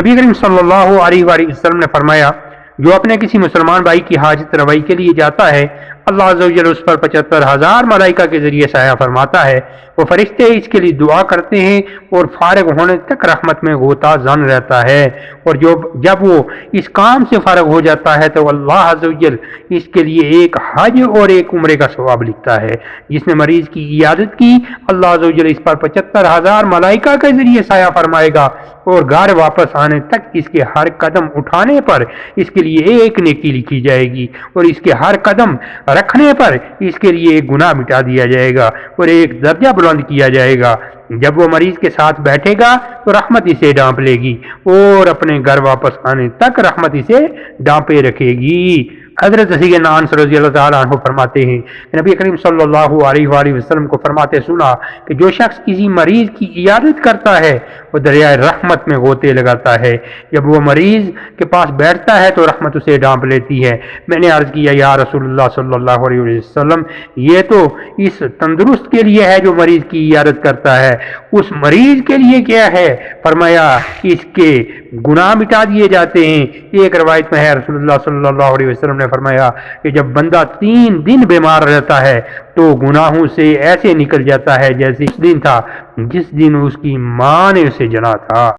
نبی کریم صلی اللہ علیہ وآلہ وسلم نے فرمایا جو اپنے کسی مسلمان بھائی کی حاجت روائی کے لیے جاتا ہے اللہ عز و جل اس پر 75,000 ملائکہ کے ذریعے سایہ فرماتا ہے، وہ فرشتے اس کے لیے دعا کرتے ہیں اور فارغ ہونے تک رحمت میں غوطہ زن رہتا ہے، اور جب وہ اس کام سے فارغ ہو جاتا ہے تو اللہ عز و جل اس کے لیے ایک حج اور ایک عمرے کا ثواب لکھتا ہے۔ جس نے مریض کی عیادت کی اللہ عز و جل اس پر 75,000 ملائکہ کے ذریعے سایہ فرمائے گا، اور گھر واپس آنے تک اس کے ہر قدم اٹھانے پر اس کے لیے ایک نیکی لکھی جائے گی، اور اس کے ہر قدم رکھنے پر اس کے لیے ایک گناہ مٹا دیا جائے گا اور ایک درجہ بلند کیا جائے گا۔ جب وہ مریض کے ساتھ بیٹھے گا تو رحمت اسے ڈانپ لے گی اور اپنے گھر واپس آنے تک رحمت اسے ڈانپے رکھے گی۔ حضرت سیدنا انس رضی اللہ تعالیٰ عنہ فرماتے ہیں کہ نبی کریم صلی اللہ علیہ وآلہ وسلم کو فرماتے سنا کہ جو شخص کسی مریض کی عیادت کرتا ہے وہ دریائے رحمت میں غوطے لگاتا ہے، جب وہ مریض کے پاس بیٹھتا ہے تو رحمت اسے ڈانپ لیتی ہے۔ میں نے عرض کیا یا رسول اللہ صلی اللہ علیہ وسلم یہ تو اس تندرست کے لیے ہے جو مریض کی عیادت کرتا ہے، اس مریض کے لیے کیا ہے؟ فرمایا اس کے گناہ مٹا دیے جاتے ہیں۔ ایک روایت میں ہے رسول اللہ صلی اللہ علیہ وسلم نے فرمایا کہ جب بندہ 3 دن بیمار رہتا ہے تو گناہوں سے ایسے نکل جاتا ہے جیسے اس دن تھا جس دن اس کی ماں نے اسے جنا تھا۔